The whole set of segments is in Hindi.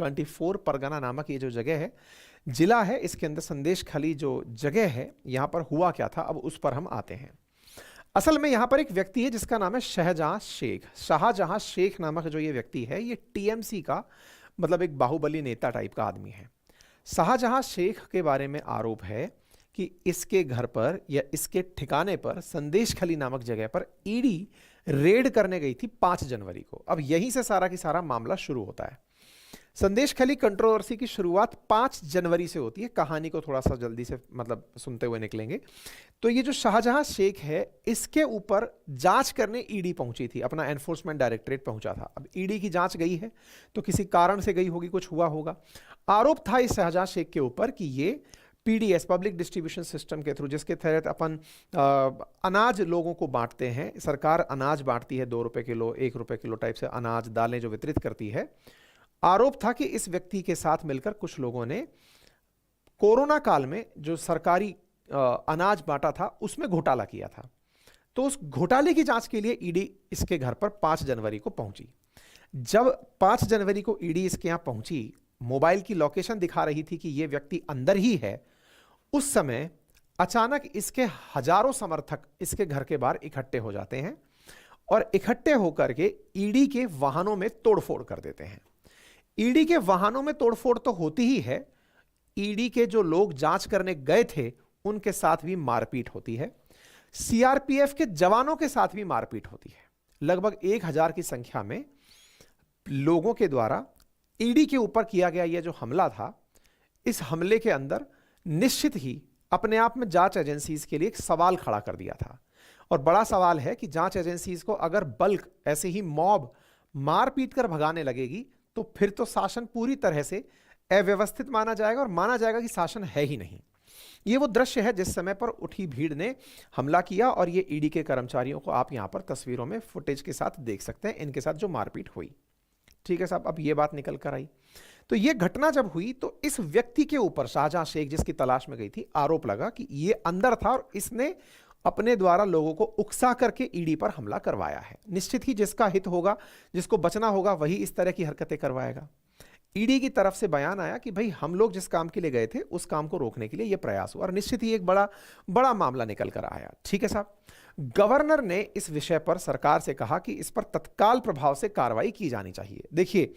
24 परगना नामक ये जो जगह है, जिला है, इसके अंदर संदेश खली जो जगह है, यहां पर हुआ क्या था, अब उस पर हम आते हैं। असल में यहां पर एक व्यक्ति है जिसका नाम है शाहजहां शेख। शाहजहां शेख नामक जो ये व्यक्ति है, ये टीएमसी का मतलब एक बाहुबली नेता टाइप का आदमी है। शाहजहां शेख के बारे में आरोप है कि इसके घर पर या इसके ठिकाने पर संदेश खली नामक जगह पर ईडी रेड करने गई थी 5 जनवरी को। अब यहीं से सारा की सारा मामला शुरू होता है। संदेश खली कंट्रोवर्सी की शुरुआत 5 जनवरी से होती है। कहानी को थोड़ा सा जल्दी से मतलब सुनते हुए निकलेंगे। तो ये जो शाहजहां शेख है, इसके ऊपर जांच करने ईडी पहुंची थी, अपना एनफोर्समेंट डायरेक्टरेट पहुंचा था। अब ईडी की जांच गई है तो किसी कारण से गई होगी, कुछ हुआ होगा। आरोप था इस शाहजहां शेख के ऊपर कि ये पीडीएस पब्लिक डिस्ट्रीब्यूशन सिस्टम के थ्रू, जिसके तहत अपन अनाज लोगों को बांटते हैं, सरकार अनाज बांटती है, 2 रुपए किलो 1 रुपए किलो टाइप से अनाज दालें जो वितरित करती है। आरोप था कि इस व्यक्ति के साथ मिलकर कुछ लोगों ने कोरोना काल में जो सरकारी अनाज बांटा था उसमें घोटाला किया था। तो उस घोटाले की जांच के लिए ईडी इसके घर पर 5 जनवरी को पहुंची। जब 5 जनवरी को ईडी इसके यहां पहुंची, मोबाइल की लोकेशन दिखा रही थी कि यह व्यक्ति अंदर ही है। उस समय अचानक इसके हजारों समर्थक इसके घर के बाहर इकट्ठे हो जाते हैं और इकट्ठे होकर के ईडी के वाहनों में तोड़फोड़ कर देते हैं। ईडी के वाहनों में तोड़फोड़ तो होती ही है, ईडी के जो लोग जांच करने गए थे उनके साथ भी मारपीट होती है। सीआरपीएफ के जवानों के साथ भी मारपीट होती है। लगभग 1000 की संख्या में लोगों के द्वारा ईडी के ऊपर किया गया यह जो हमला था, इस हमले के अंदर निश्चित ही अपने आप में जांच एजेंसीज के लिए एक सवाल खड़ा कर दिया था। और बड़ा सवाल है कि जांच एजेंसीज को अगर बल्क ऐसे ही मॉब मार पीट कर भगाने लगेगी तो फिर तो शासन पूरी तरह से अव्यवस्थित माना जाएगा और माना जाएगा कि शासन है ही नहीं। यह वो दृश्य है जिस समय पर उठी भीड़ ने हमला किया और ये ईडी के कर्मचारियों को आप यहां पर तस्वीरों में फुटेज के साथ देख सकते हैं, इनके साथ जो मारपीट हुई। ठीक है साहब, अब ये बात निकल कर आई। तो ये घटना जब हुई तो इस व्यक्ति के ऊपर, शाहजहां शेख जिसकी तलाश में गई थी, आरोप लगा कि ये अंदर था और इसने अपने द्वारा लोगों को उकसा करके ईडी पर हमला करवाया है। निश्चित ही जिसका हित होगा, जिसको बचना होगा, वही इस तरह की हरकतें करवाएगा। ईडी की तरफ से बयान आया कि भाई हम लोग जिस काम के लिए गए थे उस काम को रोकने के लिए यह प्रयास हुआ और निश्चित ही एक बड़ा मामला निकल कर आया। ठीक है साहब, गवर्नर ने इस विषय पर सरकार से कहा कि इस पर तत्काल प्रभाव से कार्रवाई की जानी चाहिए। देखिए,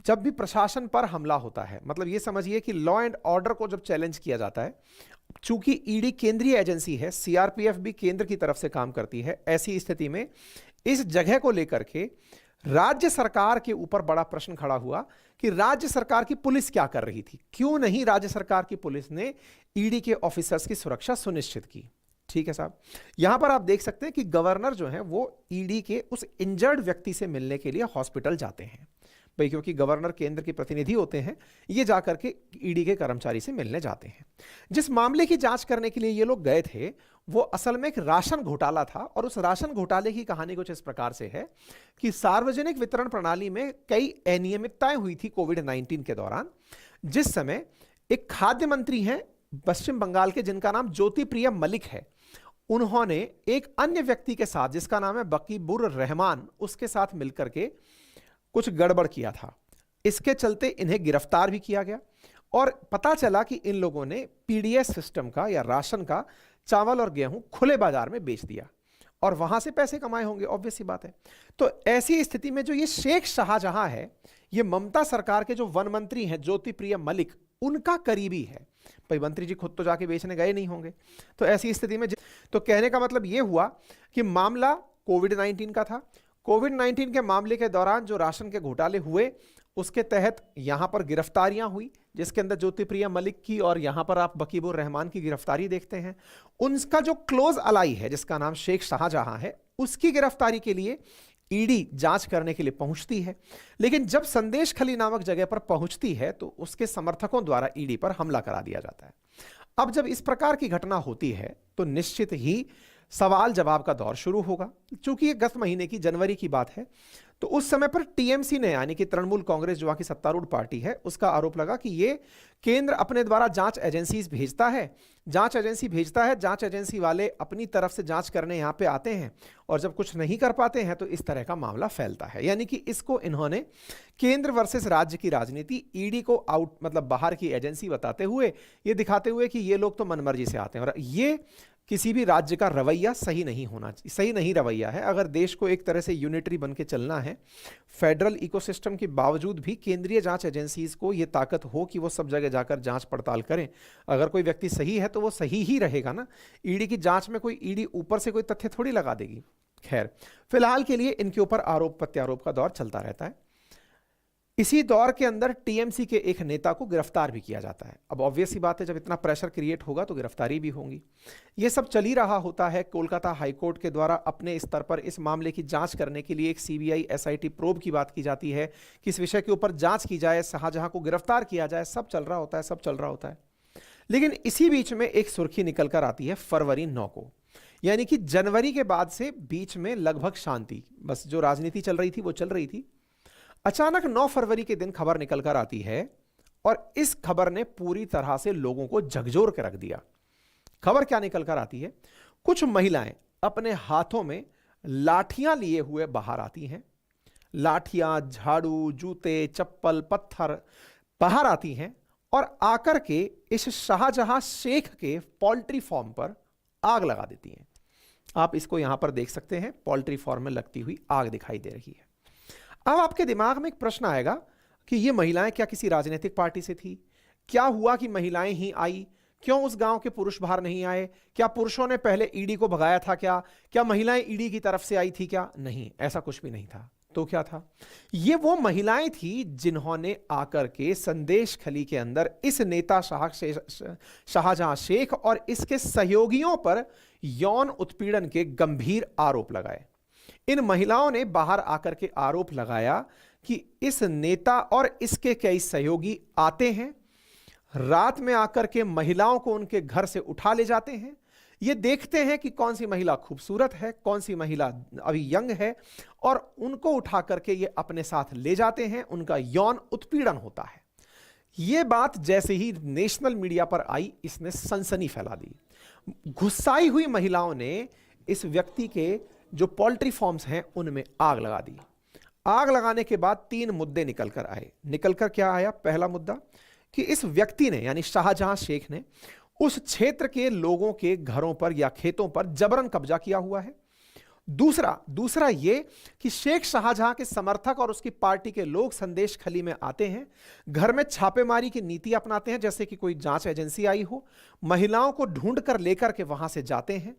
जब भी प्रशासन पर हमला होता है, मतलब ये समझिए कि लॉ एंड ऑर्डर को जब चैलेंज किया जाता है, चूंकि ईडी केंद्रीय एजेंसी है, सीआरपीएफ भी केंद्र की तरफ से काम करती है, ऐसी स्थिति में इस जगह को लेकर के राज्य सरकार के ऊपर बड़ा प्रश्न खड़ा हुआ कि राज्य सरकार की पुलिस क्या कर रही थी, क्यों नहीं राज्य सरकार की पुलिस ने ईडी के ऑफिसर्स की सुरक्षा सुनिश्चित की। ठीक है साहब, यहां पर आप देख सकते हैं कि गवर्नर जो है वो ईडी के उस इंजर्ड व्यक्ति से मिलने के लिए हॉस्पिटल जाते हैं भाई, क्योंकि गवर्नर केंद्र के प्रतिनिधि होते हैं, ये जाकर के ईडी के कर्मचारी से मिलने जाते हैं। जिस मामले की जांच करने के लिए ये लोग गए थे वो असल में एक राशन घोटाला था और उस राशन घोटाले की कहानी कुछ इस प्रकार से है कि सार्वजनिक वितरण प्रणाली में कई अनियमितताएं हुई थी कोविड-19 के दौरान, जिस समय एक खाद्य मंत्री हैं पश्चिम बंगाल के जिनका नाम ज्योतिप्रिय मलिक है। उन्होंने एक अन्य व्यक्ति के साथ जिसका नाम है बकीबुर रहमान, उसके साथ मिलकर के कुछ गड़बड़ किया था। इसके चलते इन्हें गिरफ्तार भी किया गया और पता चला कि इन लोगों ने पीडीएस सिस्टम का या राशन का चावल और गेहूं खुले बाजार में बेच दिया और वहां से पैसे कमाए होंगे, ऑब्वियस सी बात है। तो ऐसी स्थिति में जो ये शेख शाहजहां है, ये ममता सरकार के जो वन मंत्री हैं ज्योतिप्रिय मलिक, उनका करीबी है। भाई मंत्री जी खुद तो जाके बेचने गए नहीं होंगे। तो ऐसी स्थिति में तो कहने का मतलब यह हुआ कि मामला कोविड-19 का था। कोविड-19 के मामले के दौरान जो राशन के घोटाले हुए उसके तहत यहां पर गिरफ्तारियां हुई, जिसके अंदर ज्योतिप्रिय मलिक की और यहां पर आप बकीबुर रहमान की गिरफ्तारी देखते हैं। उनका जो क्लोज अलाई है जिसका नाम शेख शाहजहां है, उसकी गिरफ्तारी के लिए ईडी जांच करने के लिए पहुंचती है। लेकिन जब संदेश खली नामक जगह पर पहुंचती है तो उसके समर्थकों द्वारा ईडी पर हमला करा दिया जाता है। अब जब इस प्रकार की घटना होती है तो निश्चित ही सवाल जवाब का दौर शुरू होगा। चूंकि ये गत महीने की जनवरी की बात है तो उस समय पर टीएमसी ने, यानी कि तृणमूल कांग्रेस जो वहां की सत्तारूढ़ पार्टी है, उसका आरोप लगा कि ये केंद्र अपने द्वारा जांच एजेंसी भेजता है, जांच एजेंसी वाले अपनी तरफ से जांच करने यहां पे आते हैं और जब कुछ नहीं कर पाते हैं तो इस तरह का मामला फैलता है। यानी कि इसको इन्होंने केंद्र वर्सेस राज्य की राजनीति, ईडी को आउट मतलब बाहर की एजेंसी बताते हुए, ये दिखाते हुए कि ये लोग तो मनमर्जी से आते हैं, और ये किसी भी राज्य का रवैया सही नहीं रवैया है। अगर देश को एक तरह से यूनिटरी बन के चलना है, फेडरल इकोसिस्टम के बावजूद भी केंद्रीय जांच एजेंसीज को ये ताकत हो कि वो सब जगह जाकर जांच पड़ताल करें। अगर कोई व्यक्ति सही है तो वो सही ही रहेगा ना। ईडी की जांच में कोई ईडी ऊपर से कोई तथ्य थोड़ी लगा देगी। खैर, फिलहाल के लिए इनके ऊपर आरोप प्रत्यारोप का दौर चलता रहता है। इसी दौर के अंदर टीएमसी के एक नेता को गिरफ्तार भी किया जाता है। अब ऑब्वियस सी बात है, जब इतना प्रेशर क्रिएट होगा तो गिरफ्तारी भी होंगी। यह सब चल ही रहा होता है। कोलकाता हाईकोर्ट के द्वारा अपने स्तर पर इस मामले की जांच करने के लिए एक सीबीआई एसआईटी प्रोब की बात की जाती है कि इस विषय के ऊपर जांच की जाए, शाहजहां को गिरफ्तार किया जाए। सब चल रहा होता है। लेकिन इसी बीच में एक सुर्खी निकल कर आती है फरवरी 9 को, यानी कि जनवरी के बाद से बीच में लगभग शांति, बस जो राजनीति चल रही थी वो चल रही थी। अचानक 9 फरवरी के दिन खबर निकल कर आती है और इस खबर ने पूरी तरह से लोगों को झकझोर के रख दिया। खबर क्या निकल कर आती है? कुछ महिलाएं अपने हाथों में लाठियां लिए हुए बाहर आती हैं। लाठियां, झाड़ू, जूते, चप्पल, पत्थर बाहर आती हैं और आकर के इस शाहजहां शेख के पोल्ट्री फार्म पर आग लगा देती हैं। आप इसको यहां पर देख सकते हैं, पोल्ट्री फार्म में लगती हुई आग दिखाई दे रही है। अब आपके दिमाग में एक प्रश्न आएगा कि ये महिलाएं क्या किसी राजनीतिक पार्टी से थी? क्या हुआ कि महिलाएं ही आई? क्यों उस गांव के पुरुष बाहर नहीं आए? क्या पुरुषों ने पहले ईडी को भगाया था? क्या महिलाएं ईडी की तरफ से आई थी? क्या नहीं, ऐसा कुछ भी नहीं था। तो क्या था? ये वो महिलाएं थी जिन्होंने आकर के संदेश खली के अंदर इस नेता शाहजहां शेख और इसके सहयोगियों पर यौन उत्पीड़न के गंभीर आरोप लगाए। इन महिलाओं ने बाहर आकर के आरोप लगाया कि इस नेता और इसके कई सहयोगी आते हैं, रात में आकर के महिलाओं को उनके घर से उठा ले जाते हैं। ये देखते हैं कि कौन सी महिला खूबसूरत है, कौन सी महिला अभी यंग है, और उनको उठा करके ये अपने साथ ले जाते हैं। उनका यौन उत्पीड़न होता है। ये बात जैसे ही नेशनल मीडिया पर आई, इसने सनसनी फैला दी। गुस्साई हुई महिलाओं ने इस व्यक्ति के जो पोल्ट्री फार्म्स हैं उनमें आग लगा दी। आग लगाने के बाद 3 मुद्दे निकलकर आए। निकलकर क्या आया? पहला मुद्दा कि इस व्यक्ति ने, यानी शाहजहां शेख ने, उस क्षेत्र के लोगों के घरों पर या खेतों पर जबरन कब्जा किया हुआ है। दूसरा ये कि शेख शाहजहां के समर्थक और उसकी पार्टी के लोग संदेश खली में आते हैं, घर में छापेमारी की नीति अपनाते हैं, जैसे कि कोई जांच एजेंसी आई हो, महिलाओं को ढूंढ कर लेकर के वहां से जाते हैं,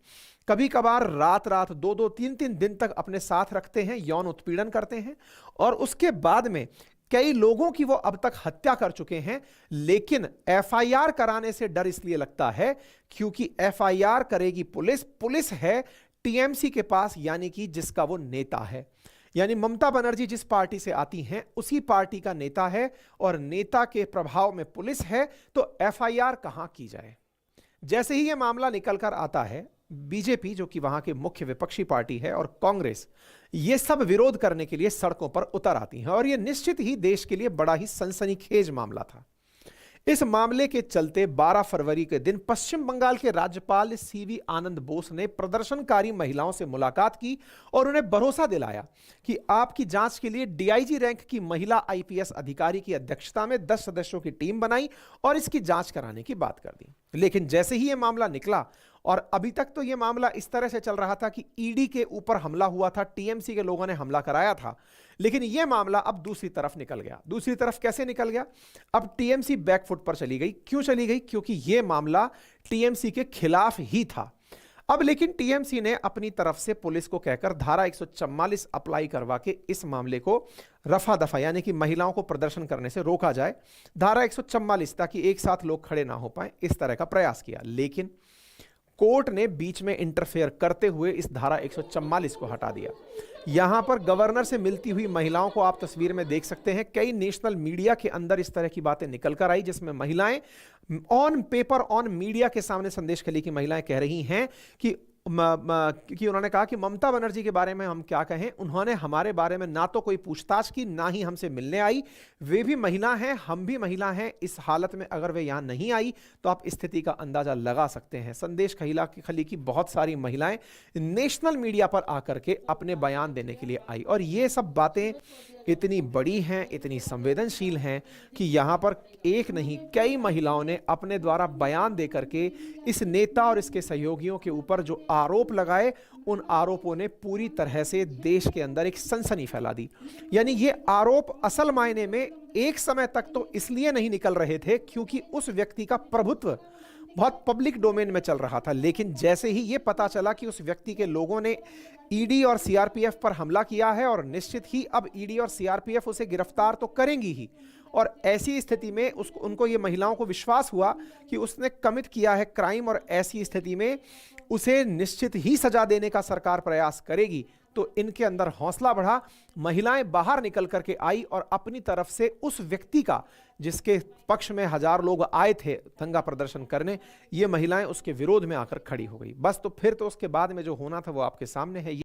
कभी कभार रात 2-2, 3-3 दिन तक अपने साथ रखते हैं, यौन उत्पीड़न करते हैं, और उसके बाद में कई लोगों की वो अब तक हत्या कर चुके हैं। लेकिन एफआईआर कराने से डर इसलिए लगता है क्योंकि एफआईआर करेगी पुलिस है टीएमसी के पास, यानी कि जिसका वो नेता है। यानी ममता बनर्जी जिस पार्टी से आती हैं उसी पार्टी का नेता है, और नेता के प्रभाव में पुलिस है, तो एफआईआर कहां की जाए। जैसे ही यह मामला निकल कर आता है, बीजेपी जो कि वहां की मुख्य विपक्षी पार्टी है और कांग्रेस, ये सब विरोध करने के लिए सड़कों पर उतर आती हैं, और यह निश्चित ही देश के लिए बड़ा ही सनसनीखेज मामला था। इस मामले के चलते 12 फरवरी के दिन पश्चिम बंगाल के राज्यपाल सीवी आनंद बोस ने प्रदर्शनकारी महिलाओं से मुलाकात की और उन्हें भरोसा दिलाया कि आपकी जांच के लिए डीआईजी रैंक की महिला आईपीएस अधिकारी की अध्यक्षता में 10 सदस्यों की टीम बनाई और इसकी जांच कराने की बात कर दी। लेकिन जैसे ही यह मामला निकला, और अभी तक तो यह मामला इस तरह से चल रहा था कि ईडी के ऊपर हमला हुआ था, टीएमसी के लोगों ने हमला कराया था, लेकिन यह मामला अब दूसरी तरफ निकल गया। दूसरी तरफ कैसे निकल गया? अब टीएमसी बैकफुट पर चली गई। क्यों चली गई? क्योंकि यह मामला टीएमसी के खिलाफ ही था। अब लेकिन टीएमसी ने अपनी तरफ से पुलिस को कहकर धारा 144 अप्लाई करवा के इस मामले को रफा दफा, यानी कि महिलाओं को प्रदर्शन करने से रोका जाए, धारा 144, ताकि एक साथ लोग खड़े ना हो पाए, इस तरह का प्रयास किया। लेकिन कोर्ट ने बीच में इंटरफेयर करते हुए इस धारा 144 को हटा दिया। यहां पर गवर्नर से मिलती हुई महिलाओं को आप तस्वीर में देख सकते हैं। कई नेशनल मीडिया के अंदर इस तरह की बातें निकल कर आई, जिसमें महिलाएं ऑन पेपर, ऑन मीडिया के सामने, संदेश खली की महिलाएं कह रही हैं कि क्योंकि उन्होंने कहा कि ममता बनर्जी के बारे में हम क्या कहें, उन्होंने हमारे बारे में ना तो कोई पूछताछ की, ना ही हमसे मिलने आई। वे भी महिला हैं, हम भी महिला हैं। इस हालत में अगर वे यहाँ नहीं आई तो आप स्थिति का अंदाजा लगा सकते हैं। संदेश खली की बहुत सारी महिलाएं नेशनल मीडिया पर आकर के अपने बयान देने के लिए आई, और ये सब बातें इतनी बड़ी हैं, इतनी संवेदनशील हैं कि यहाँ पर एक नहीं कई महिलाओं ने अपने द्वारा बयान देकर के इस नेता और इसके सहयोगियों के ऊपर जो आरोप लगाए, उन आरोपों ने पूरी तरह से देश के अंदर एक सनसनी फैला दी। यानी ये आरोप असल मायने में एक समय तक तो इसलिए नहीं निकल रहे थे क्योंकि उस व्यक्ति का प्रभुत्व बहुत पब्लिक डोमेन में चल रहा था, लेकिन जैसे ही ये पता चला कि उस व्यक्ति के लोगों ने ईडी और सीआरपीएफ पर हमला किया है, और निश्चित ही अब ईडी और सीआरपीएफ उसे गिरफ्तार तो करेंगी ही, और ऐसी स्थिति में उनको ये महिलाओं को विश्वास हुआ कि उसने कमिट किया है क्राइम, और ऐसी स्थिति में उसे निश्चित ही सजा देने का सरकार प्रयास करेगी। तो इनके अंदर हौसला बढ़ा, महिलाएं बाहर निकल करके आई और अपनी तरफ से उस व्यक्ति का, जिसके पक्ष में 1000 लोग आए थे दंगा प्रदर्शन करने, ये महिलाएं उसके विरोध में आकर खड़ी हो गई। बस तो फिर तो उसके बाद में जो होना था वो आपके सामने है।